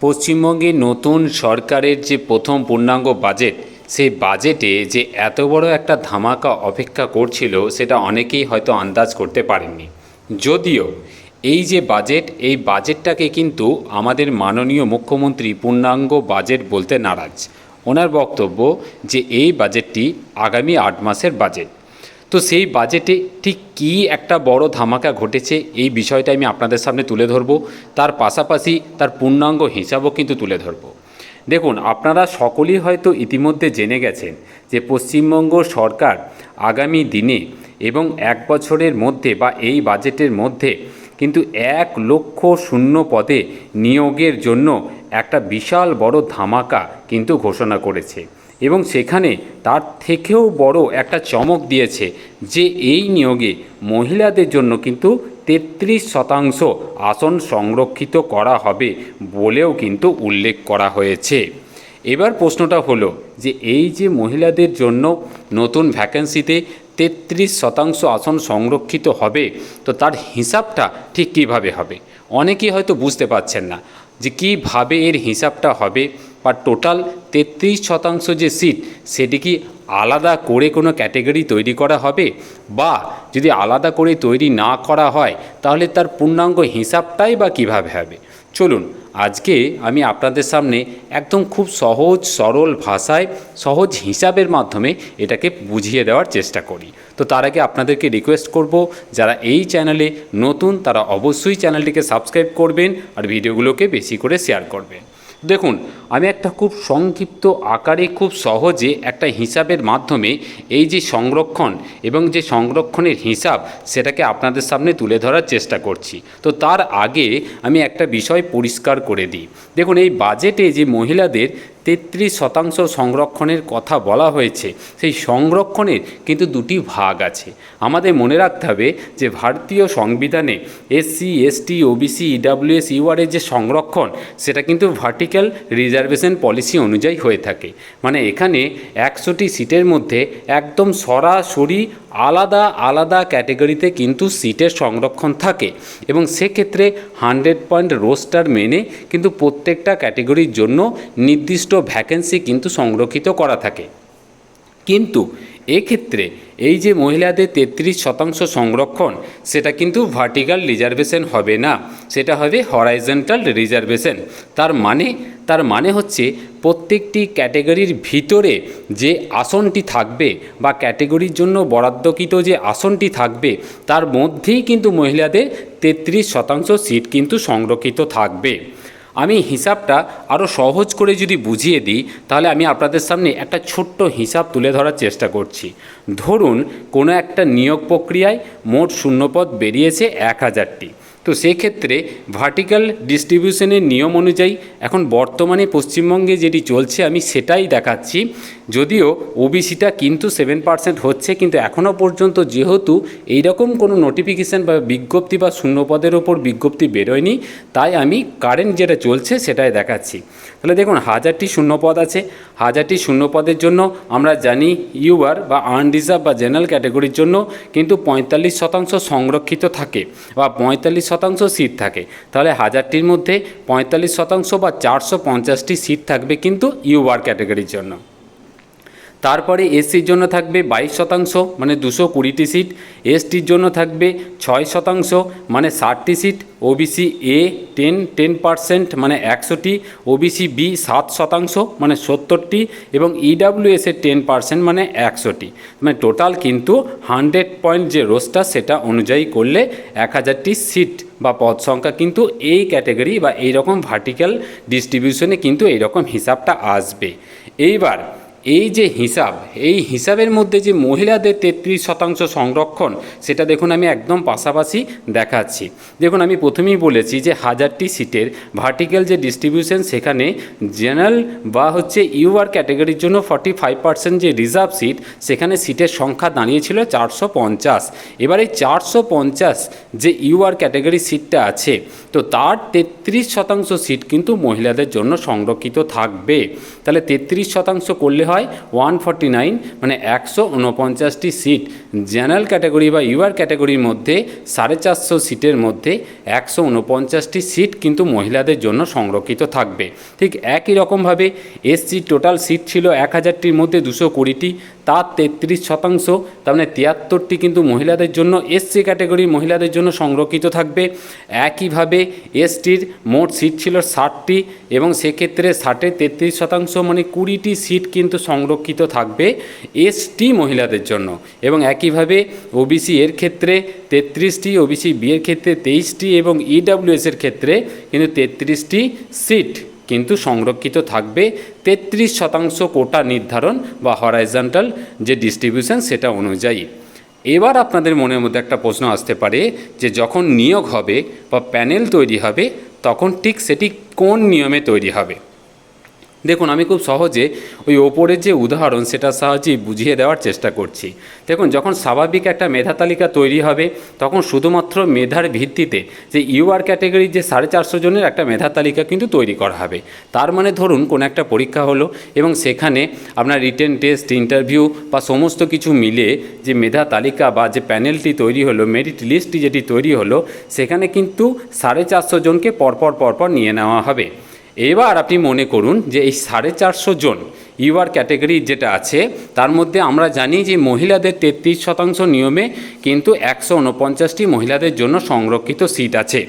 পশ্চিমবঙ্গে নতুন সরকারের যে প্রথম পূর্ণাঙ্গ বাজেট, সেই বাজেটে যে এত বড় একটা ধামাকা অপেক্ষা করছিল সেটা অনেকেই হয়তো আন্দাজ করতে পারেননি। যদিও এই যে বাজেট, এই বাজেটটাকে কিন্তু আমাদের মাননীয় মুখ্যমন্ত্রী পূর্ণাঙ্গ বাজেট বলতে নারাজ। ওনার বক্তব্য যে এই বাজেটটি আগামী 8 মাসের বাজেট। তো সেই বাজেটে ঠিক কী একটা বড় ধামাকা ঘটেছে এই বিষয়টা আমি আপনাদের সামনে তুলে ধরব। তার পাশাপাশি তার পূর্ণাঙ্গ হিসাবও কিন্তু তুলে ধরব। দেখুন, আপনারা সকলেই হয়তো ইতিমধ্যে জেনে গেছেন যে পশ্চিমবঙ্গ সরকার আগামী দিনে এবং 1 বছরের মধ্যে বা এই বাজেটের মধ্যে কিন্তু 1 লক্ষ শূন্য পদে নিয়োগের জন্য একটা বিশাল বড় ধামাকা কিন্তু ঘোষণা করেছে। এবং সেখানে তার থেকেও বড় একটা চমক দিয়েছে যে এই নিয়োগে মহিলাদের জন্য কিন্তু 33% আসন সংরক্ষিত করা হবে বলেও কিন্তু উল্লেখ করা হয়েছে। এবার প্রশ্নটা হলো যে এই যে মহিলাদের জন্য নতুন ভ্যাকেন্সিতে 33% আসন সংরক্ষিত হবে, তো তার হিসাবটা ঠিক কীভাবে হবে? অনেকেই হয়তো বুঝতে পারছেন না যে কীভাবে এর হিসাবটা হবে, বা টোটাল 33% যে সিট সেটি কি আলাদা করে কোনো ক্যাটেগরি তৈরি করা হবে, বা যদি আলাদা করে তৈরি না করা হয় তাহলে তার পূর্ণাঙ্গ হিসাবটাই বা কীভাবে হবে? চলুন আজকে আমি আপনাদের সামনে একদম খুব সহজ সরল ভাষায় সহজ হিসাবের মাধ্যমে এটাকে বুঝিয়ে দেওয়ার চেষ্টা করি। তো তার আগে আপনাদেরকে রিকোয়েস্ট করব, যারা এই চ্যানেলে নতুন তারা অবশ্যই চ্যানেলটিকে সাবস্ক্রাইব করবেন আর ভিডিওগুলোকে বেশি করে শেয়ার করবেন। দেখুন, আমি একটা খুব সংক্ষিপ্ত আকারে খুব সহজে একটা হিসাবের মাধ্যমে এই যে সংরক্ষণ এবং যে সংরক্ষণের হিসাব সেটাকে আপনাদের সামনে তুলে ধরার চেষ্টা করছি। তো তার আগে আমি একটা বিষয় পরিষ্কার করে দিই। দেখুন, এই বাজেটে যে মহিলাদের 33% সংরক্ষণের কথা বলা হয়েছে, সেই সংরক্ষণের কিন্তু দুটি ভাগ আছে। আমাদের মনে রাখতে হবে যে ভারতীয় সংবিধানে SC ST OBC EWS UR যে সংরক্ষণ সেটা কিন্তু ভার্টিক্যাল রিজার্ভেশন পলিসি অনুযায়ী হয়ে থাকে। মানে এখানে 100টি সিটের মধ্যে একদম সরাসরি আলাদা আলাদা ক্যাটেগরিতে কিন্তু সিটের সংরক্ষণ থাকে, এবং সেক্ষেত্রে 100 পয়েন্ট রোস্টার মেনে কিন্তু প্রত্যেকটা ক্যাটেগরির জন্য নির্দিষ্ট ভ্যাকেন্সি কিন্তু সংরক্ষিত করা থাকে। কিন্তু এক্ষেত্রে এই যে মহিলাদের 33% সংরক্ষণ সেটা কিন্তু ভার্টিক্যাল রিজার্ভেশন হবে না, সেটা হবে হরাইজন্টাল রিজার্ভেশন। তার মানে হচ্ছে প্রত্যেকটি ক্যাটেগরির ভিতরে যে আসনটি থাকবে বা ক্যাটেগরির জন্য বরাদ্দকৃত যে আসনটি থাকবে তার মধ্যেই কিন্তু মহিলাদের 33% সিট কিন্তু সংরক্ষিত থাকবে। আমি হিসাবটা আরও সহজ করে যদি বুঝিয়ে দিই তাহলে আমি আপনাদের সামনে একটা ছোট্ট হিসাব তুলে ধরার চেষ্টা করছি। ধরুন কোনো একটা নিয়োগ প্রক্রিয়ায় মোট শূন্যপদ বেরিয়েছে 1000টি। তো সেক্ষেত্রে ভার্টিক্যাল ডিস্ট্রিবিউশনের নিয়ম অনুযায়ী এখন বর্তমানে পশ্চিমবঙ্গে যেটি চলছে আমি সেটাই দেখাচ্ছি। যদিও ওবিসিটা কিন্তু 7% হচ্ছে, কিন্তু এখনও পর্যন্ত যেহেতু এইরকম কোনো নোটিফিকেশান বা বিজ্ঞপ্তি বা শূন্যপদের ওপর বিজ্ঞপ্তি বেরোয়নি, তাই আমি কারেন্ট যেটা চলছে সেটাই দেখাচ্ছি। তাহলে দেখুন, 1000টি শূন্যপদ আছে। 1000টি শূন্যপদের জন্য আমরা জানি ইউআর বা আনরিজার্ভ বা জেনারেল ক্যাটেগরির জন্য কিন্তু 45% সংরক্ষিত থাকে বা 45% সিট থাকে। তাহলে 1000টির মধ্যে 45% বা 450টি সিট থাকবে কিন্তু ইউআর ক্যাটেগরির জন্য। তারপরে এসসির জন্য থাকবে 22% মানে 220টি সিট, এসটির জন্য থাকবে 6% মানে 60টি সিট, ওবিসি এ 10% মানে 100টি, ওবিসি বি 7% মানে 70টি, এবং ইডাব্লিউএসের 10% মানে 100টি। মানে টোটাল কিন্তু 100 পয়েন্ট যে রোস্টার সেটা অনুযায়ী করলে 1000টি সিট বা পদ সংখ্যা কিন্তু এই ক্যাটেগরি বা এইরকম ভার্টিক্যাল ডিস্ট্রিবিউশনে কিন্তু এইরকম হিসাবটা আসবে। এইবার এই যে হিসাব, এই হিসাবের মধ্যে যে মহিলাদের 33% সংরক্ষণ সেটা দেখুন আমি একদম পাশাপাশি দেখাচ্ছি। দেখুন, আমি প্রথমেই বলেছি যে 1000টি সিটের ভার্টিক্যাল যে ডিস্ট্রিবিউশন সেখানে জেনারেল বা ইউআর ক্যাটেগরির জন্য 45% যে রিজার্ভ সিট সেখানে সিটের সংখ্যা দাঁড়িয়েছিল 450। এবার এই 450 যে ইউআর ক্যাটেগরি সিটটা আছে, তো তার 33% সিট কিন্তু মহিলাদের জন্য সংরক্ষিত থাকবে। তাহলে 33% করলে হয় 149, মানে 149টি সিট জেনারেল ক্যাটাগরি বা ইউআর ক্যাটাগরির মধ্যে 450 সিটের মধ্যে 149টি সিট কিন্তু মহিলাদের জন্য সংরক্ষিত থাকবে। ঠিক একই রকমভাবে এসসি টোটাল সিট ছিল 1000টির মধ্যে 220টি, তার 33%, তার মানে 73টি কিন্তু মহিলাদের জন্য এসসি ক্যাটাগরির মহিলাদের জন্য সংরক্ষিত থাকবে। একইভাবে এসটির মোট সিট ছিল 60টি এবং সেক্ষেত্রে 60-এর 33%, মানে 20টি সিট কিন্তু সংরক্ষিত থাকবে এসটি মহিলাদের জন্য। এবং একইভাবে ওবিসি এর ক্ষেত্রে 33টি, ওবিসি বি এর ক্ষেত্রে 23টি এবং ইডব্লিউএস এর ক্ষেত্রে কিন্তু 33টি সিট কিন্তু সংরক্ষিত থাকবে 33% কোটা নির্ধারণ বা হরাইজন্টাল যে ডিস্ট্রিবিউশন সেটা অনুযায়ী। এবার আপনাদের মনের মধ্যে একটা প্রশ্ন আসতে পারে যে যখন নিয়োগ হবে বা প্যানেল তৈরি হবে তখন ঠিক সেটি কোন নিয়মে তৈরি হবে। দেখুন, আমি খুব সহজে ওই ওপরের যে উদাহরণ সেটার সাহায্যে বুঝিয়ে দেওয়ার চেষ্টা করছি। দেখুন, যখন স্বাভাবিক একটা মেধা তালিকা তৈরি হবে তখন শুধুমাত্র মেধার ভিত্তিতে যে ইউআর ক্যাটাগরির যে 450 জনের একটা মেধা তালিকা কিন্তু তৈরি করা হবে। তার মানে ধরুন কোনো একটা পরীক্ষা হলো এবং সেখানে আপনার রিটেন টেস্ট, ইন্টারভিউ বা সমস্ত কিছু মিলে যে মেধা তালিকা বা যে প্যানেলটি তৈরি হলো, মেরিট লিস্টটি যেটি তৈরি হলো, সেখানে কিন্তু 450 জনকে পরপর নিয়ে নেওয়া হবে। এবার আপনি মনে করুন যে এই 450 জন ইউআর ক্যাটাগরি যেটা আছে তার মধ্যে আমরা জানি যে মহিলাদের 33% নিয়মে কিন্তু 149টি মহিলাদের জন্য সংরক্ষিত সিট আছে।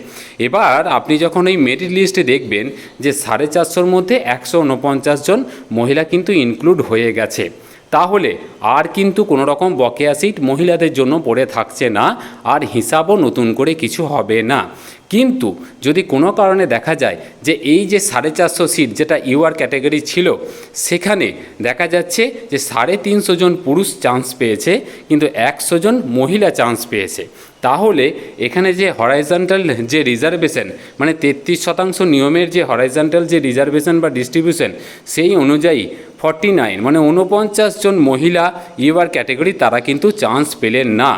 এবার আপনি যখন এই মেরিট লিস্টে দেখবেন যে 450-র মধ্যে 149 জন মহিলা কিন্তু ইনক্লুড হয়ে গেছে, তাহলে আর কিন্তু কোনো রকম বকেয়া সিট মহিলাদের জন্য পড়ে থাকছে না, আর হিসাবও নতুন করে কিছু হবে না। কিন্তু যদি কোনো কারণে দেখা যায় যে এই যে 450 সিট যেটা ইউআর ক্যাটাগরি ছিল সেখানে দেখা যাচ্ছে যে 350 জন পুরুষ চান্স পেয়েছে কিন্তু 100 জন মহিলা চান্স পেয়েছে, তাহলে এখানে যে হরাইজন্টাল যে রিজার্ভেশন, মানে 33% নিয়মের যে হরাইজন্টাল যে রিজার্ভেশন বা ডিস্ট্রিবিউশন, সেই অনুযায়ী 49, মানে 49 জন মহিলা ইউআর ক্যাটাগরি তারা কিন্তু চান্স পেলেন না,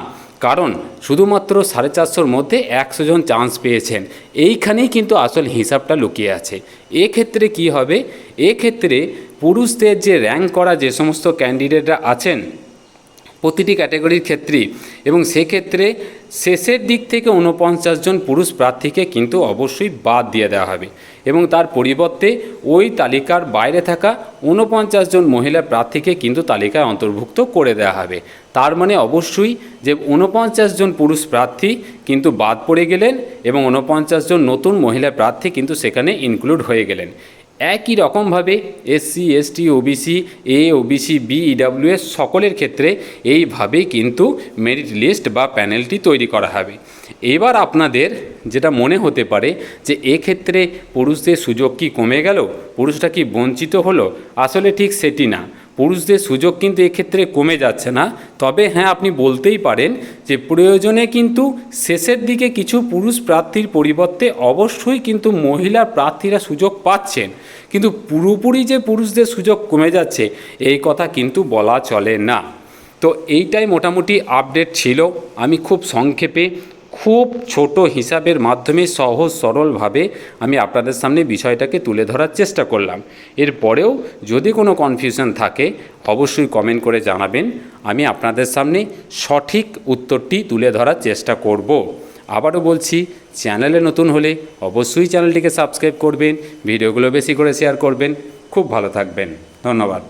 কারণ শুধুমাত্র 450-র মধ্যে 100 জন চান্স পেয়েছেন। এইখানেই কিন্তু আসল হিসাবটা লুকিয়ে আছে। এক্ষেত্রে কি হবে, এক্ষেত্রে পুরুষদের যে র্যাঙ্ক করা যে সমস্ত ক্যান্ডিডেটরা আছেন প্রতিটি ক্যাটাগরির ক্ষেত্রেই, এবং সেক্ষেত্রে শেষের দিক থেকে 49 জন পুরুষ প্রার্থীকে কিন্তু অবশ্যই বাদ দিয়ে দেওয়া হবে এবং তার পরিবর্তে ওই তালিকার বাইরে থাকা 49 জন মহিলা প্রার্থীকে কিন্তু তালিকায় অন্তর্ভুক্ত করে দেওয়া হবে। তার মানে অবশ্যই যে 49 জন পুরুষ প্রার্থী কিন্তু বাদ পড়ে গেলেন এবং 49 জন নতুন মহিলা প্রার্থী কিন্তু সেখানে ইনক্লুড হয়ে গেলেন। একই রকমভাবে SC, ST, OBC A, OBC B, EWS সকলের ক্ষেত্রে এইভাবেই কিন্তু মেরিট লিস্ট বা প্যানেলটি তৈরি করা হবে। এবার আপনাদের যেটা মনে হতে পারে যে এক্ষেত্রে পুরুষদের সুযোগ কি কমে গেল, পুরুষরা কি বঞ্চিত হলো, আসলে ঠিক সেটি না। পুরুষদের সুযোগ কিন্তু এক্ষেত্রে কমে যাচ্ছে না, তবে হ্যাঁ আপনি বলতেই পারেন যে প্রয়োজনে কিন্তু শেষের দিকে কিছু পুরুষ প্রার্থীর পরিবর্তে অবশ্যই কিন্তু মহিলা প্রার্থীরা সুযোগ পাচ্ছেন, কিন্তু পুরোপুরি যে পুরুষদের সুযোগ কমে যাচ্ছে এই কথা কিন্তু বলা চলে না। তো এইটাই মোটামুটি আপডেট ছিল। আমি খুব সংক্ষেপে খুব ছোট হিসাবের মাধ্যমে সহজ সরলভাবে আমি আপনাদের সামনে বিষয়টাকে তুলে ধরার চেষ্টা করলাম। এরপরেও যদি কোনো কনফিউশন থাকে অবশ্যই কমেন্ট করে জানাবেন, আমি আপনাদের সামনে সঠিক উত্তরটি তুলে ধরার চেষ্টা করব। আবারও বলছি, চ্যানেলে নতুন হলে অবশ্যই চ্যানেলটিকে সাবস্ক্রাইব করবেন, ভিডিওগুলো বেশি করে শেয়ার করবেন। খুব ভালো থাকবেন, ধন্যবাদ।